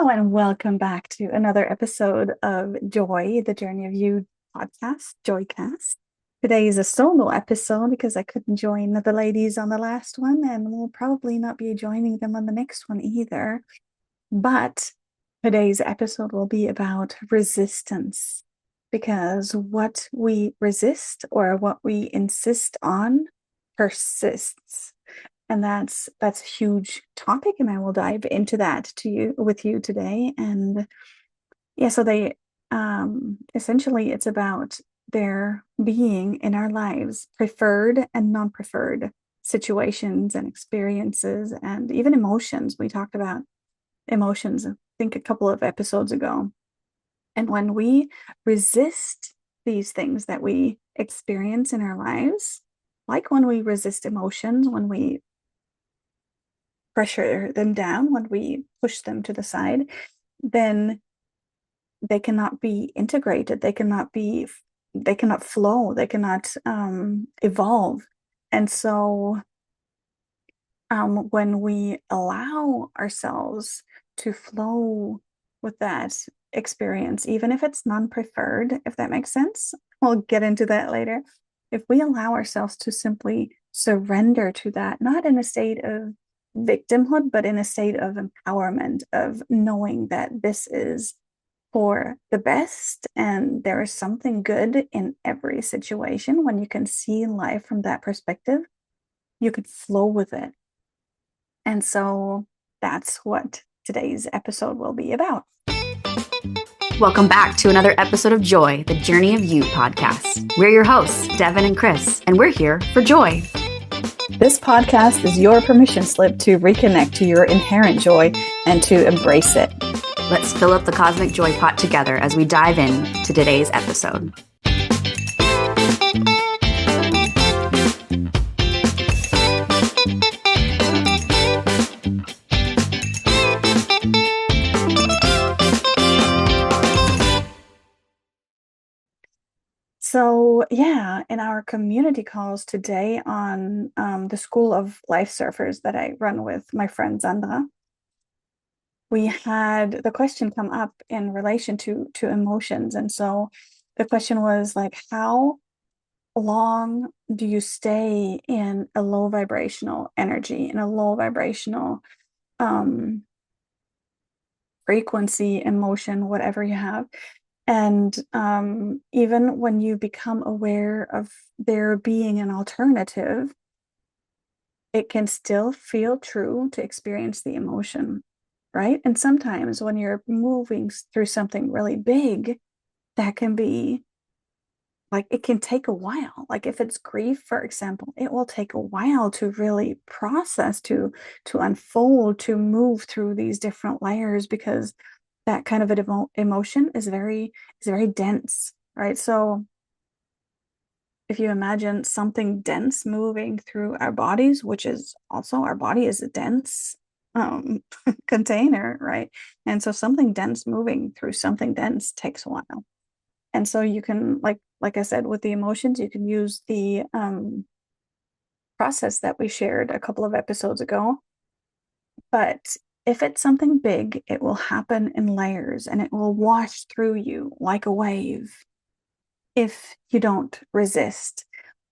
Hello and welcome back to another episode of Joy, the Journey of You podcast, Joycast. Today is a solo episode because I couldn't join the ladies on the last one, and we'll probably not be joining them on the next one either. But today's episode will be about resistance because what we resist or what we insist on persists. And that's a huge topic, and I will dive into that to you with you today. And yeah, so they essentially it's about there being in our lives preferred and non-preferred situations and experiences and even emotions. We talked about emotions, I think, a couple of episodes ago. And when we resist these things that we experience in our lives, like when we resist emotions, when we pressure them down, when we push them to the side, then they cannot be integrated. They cannot flow. They cannot evolve. And so when we allow ourselves to flow with that experience, even if it's non-preferred, if that makes sense, we'll get into that later. If we allow ourselves to simply surrender to that, not in a state of victimhood, but in a state of empowerment, of knowing that this is for the best and there is something good in every situation. When you can see life from that perspective, you could flow with it. And so that's what today's episode will be about. Welcome back to another episode of Joy, the Journey of You podcast. We're your hosts, Devin and Chris, and we're here for joy. This podcast is your permission slip to reconnect to your inherent joy and to embrace it. Let's fill up the cosmic joy pot together as we dive in to today's episode. So, yeah, in our community calls today on the School of Life Surfers that I run with my friend Zandra, we had the question come up in relation to emotions. And so the question was like, how long do you stay in a low vibrational energy, in a low vibrational um, frequency, emotion, whatever you have? And even when you become aware of there being an alternative, it can still feel true to experience the emotion, right? And sometimes when you're moving through something really big, that can be like, it can take a while. Like if it's grief, for example, it will take a while to really process, to unfold, to move through these different layers because that kind of an emotion is very dense, right? So if you imagine something dense moving through our bodies, which is also our body is a dense container, right? And so something dense moving through something dense takes a while. And so you can, like I said, with the emotions, you can use the process that we shared a couple of episodes ago. But if it's something big, it will happen in layers and it will wash through you like a wave if you don't resist.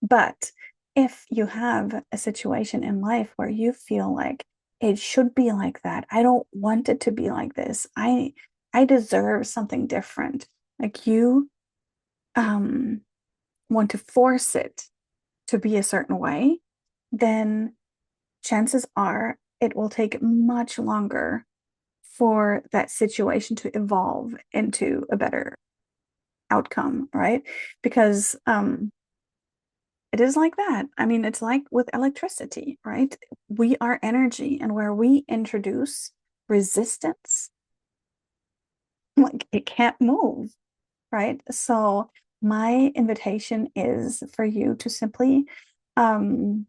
But if you have a situation in life where you feel like it should be like that, I don't want it to be like this. I deserve something different. Like you want to force it to be a certain way, then chances are it will take much longer for that situation to evolve into a better outcome, right? Because it is like that. I mean, it's like with electricity, right? We are energy, and where we introduce resistance, like it can't move, right? So my invitation is for you to simply um,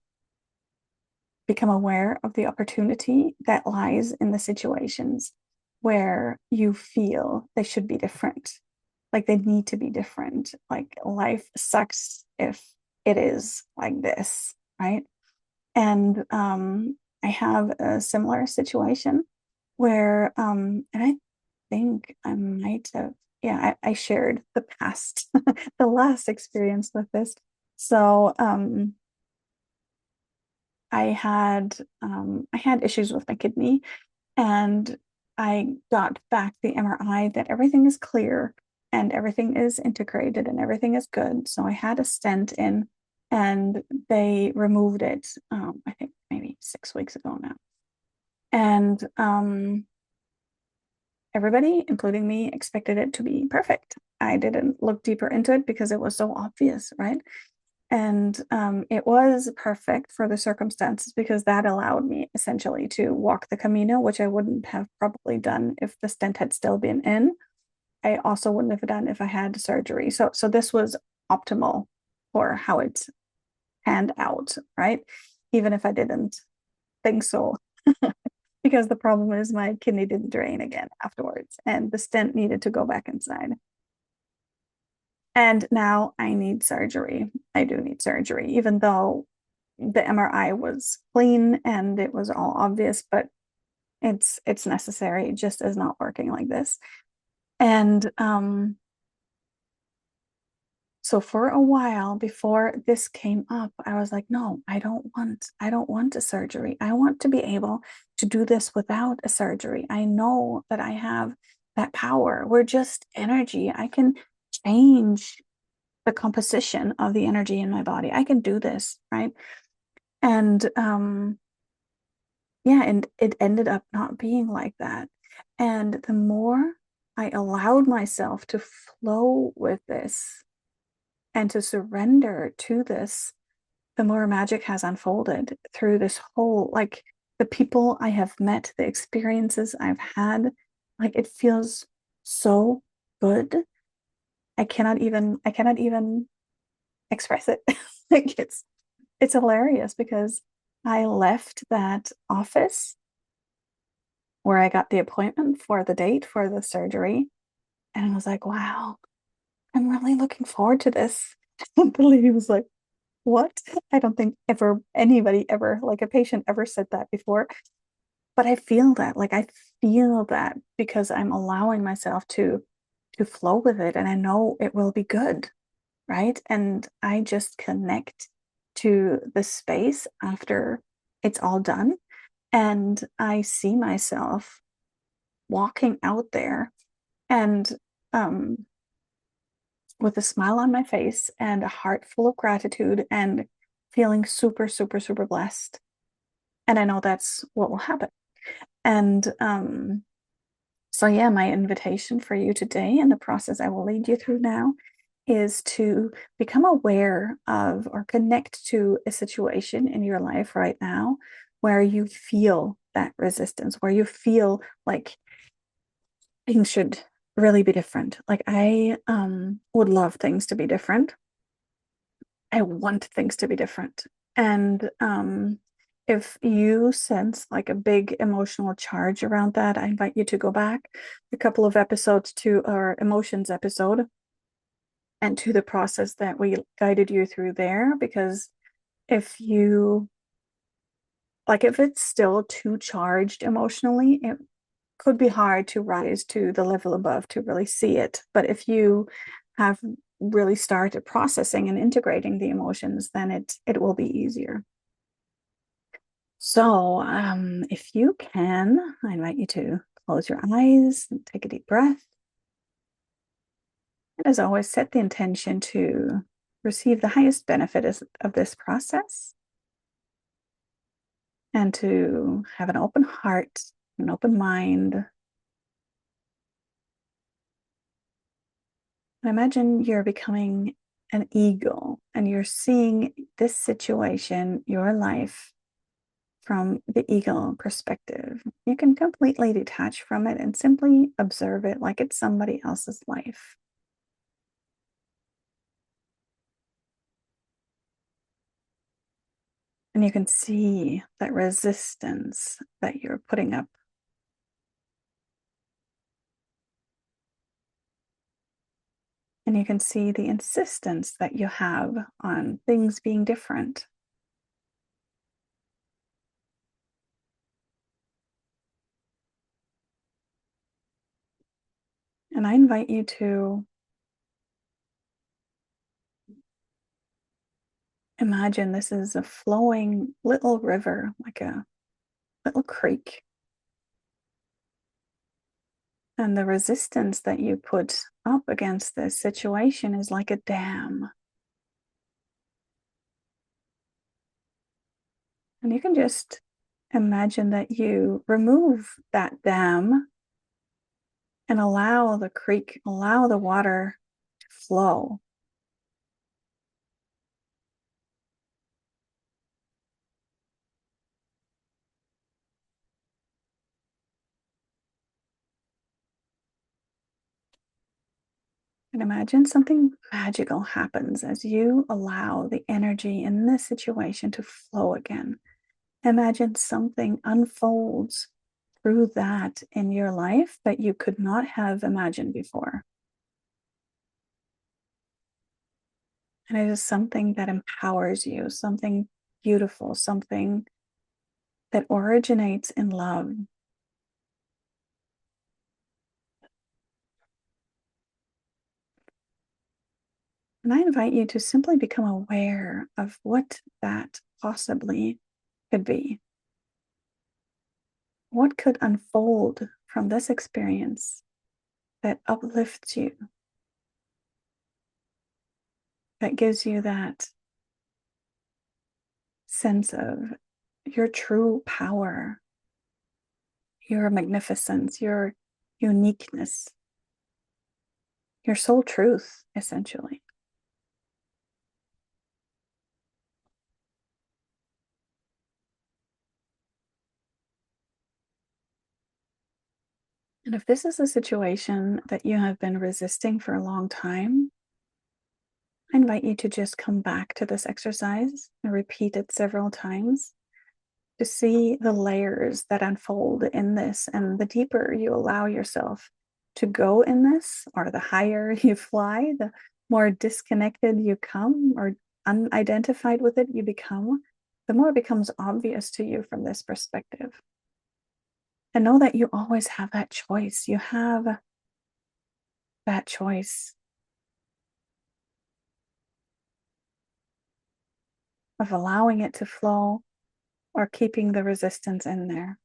become aware of the opportunity that lies in the situations where you feel they should be different, like they need to be different. Like life sucks if it is like this, right? And I have a similar situation where, and think I might have, yeah, I shared the past, the last experience with this. So, I had issues with my kidney, and I got back the MRI that everything is clear and everything is integrated and everything is good. So I had a stent in, and they removed it, I think maybe 6 weeks ago now. And everybody, including me, expected it to be perfect. I didn't look deeper into it because it was so obvious, right? And it was perfect for the circumstances because that allowed me essentially to walk the Camino, which I wouldn't have probably done if the stent had still been in. I also wouldn't have done if I had surgery. So this was optimal for how it panned out, right? Even if I didn't think so. Because the problem is my kidney didn't drain again afterwards, and the stent needed to go back inside. And now I need surgery. I do need surgery, even though the MRI was clean and it was all obvious, but it's necessary. It just is not working like this. And so for a while before this came up, I was like, no, I don't want a surgery. I want to be able to do this without a surgery. I know that I have that power. We're just energy. I can change the composition of the energy in my body. I can do this, right? And yeah, and it ended up not being like that. And the more I allowed myself to flow with this and to surrender to this, the more magic has unfolded through this whole, like the people I have met, the experiences I've had, like it feels so good. I cannot even express it. Like it's hilarious because I left that office where I got the appointment for the date for the surgery, and I was like, wow, I'm really looking forward to this. The lady was like, what? I don't think ever anybody ever, like a patient ever said that before. But I feel that, like I feel that because I'm allowing myself to flow with it and I know it will be good, right? And I just connect to the space after it's all done. And I see myself walking out there and um, with a smile on my face and a heart full of gratitude and feeling super, super, super blessed. And I know that's what will happen. And so, yeah, my invitation for you today and the process I will lead you through now is to become aware of or connect to a situation in your life right now where you feel that resistance, where you feel like things should really be different. Like I would love things to be different. I want things to be different. And if you sense like a big emotional charge around that, I invite you to go back a couple of episodes to our emotions episode and to the process that we guided you through there. Because if you like, if it's still too charged emotionally, it could be hard to rise to the level above to really see it. But if you have really started processing and integrating the emotions, then it will be easier. So, if you can, I invite you to close your eyes and take a deep breath. And as always, set the intention to receive the highest benefit of this process and to have an open heart, an open mind. And imagine you're becoming an eagle and you're seeing this situation, your life, from the eagle perspective. You can completely detach from it and simply observe it like it's somebody else's life. And you can see that resistance that you're putting up. And you can see the insistence that you have on things being different. And I invite you to imagine this is a flowing little river, like a little creek. And the resistance that you put up against this situation is like a dam. And you can just imagine that you remove that dam and allow the creek, allow the water to flow. And imagine something magical happens as you allow the energy in this situation to flow again. Imagine something unfolds through that in your life that you could not have imagined before. And it is something that empowers you, something beautiful, something that originates in love. And I invite you to simply become aware of what that possibly could be. What could unfold from this experience that uplifts you, that gives you that sense of your true power, your magnificence, your uniqueness, your soul truth, essentially. And if this is a situation that you have been resisting for a long time, I invite you to just come back to this exercise and repeat it several times to see the layers that unfold in this. And the deeper you allow yourself to go in this, or the higher you fly, the more disconnected you come or unidentified with it you become, the more it becomes obvious to you from this perspective. And know that you always have that choice. You have that choice of allowing it to flow or keeping the resistance in there.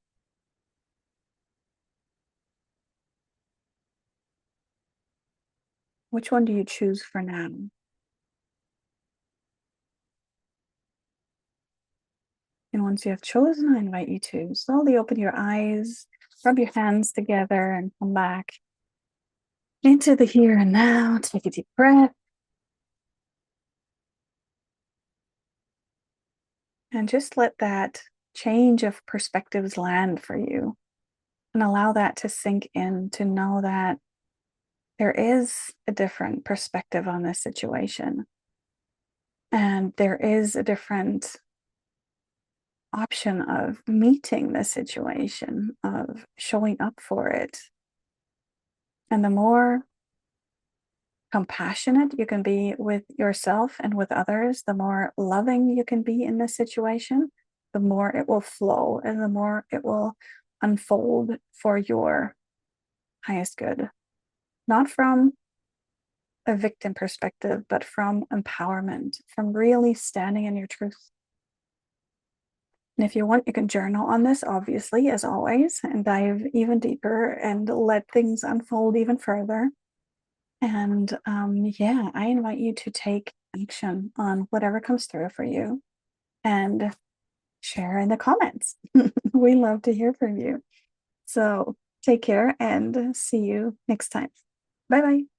Which one do you choose for now? And once you have chosen, I invite you to slowly open your eyes, rub your hands together, and come back into the here and now. Take a deep breath. And just let that change of perspectives land for you. And allow that to sink in, to know that there is a different perspective on this situation. And there is a different option of meeting the situation, of showing up for it. And the more compassionate you can be with yourself and with others, the more loving you can be in this situation, the more it will flow and the more it will unfold for your highest good. Not from a victim perspective, but from empowerment, from really standing in your truth. And if you want, you can journal on this, obviously, as always, and dive even deeper and let things unfold even further. And yeah, I invite you to take action on whatever comes through for you and share in the comments. We love to hear from you. So take care and see you next time. Bye bye.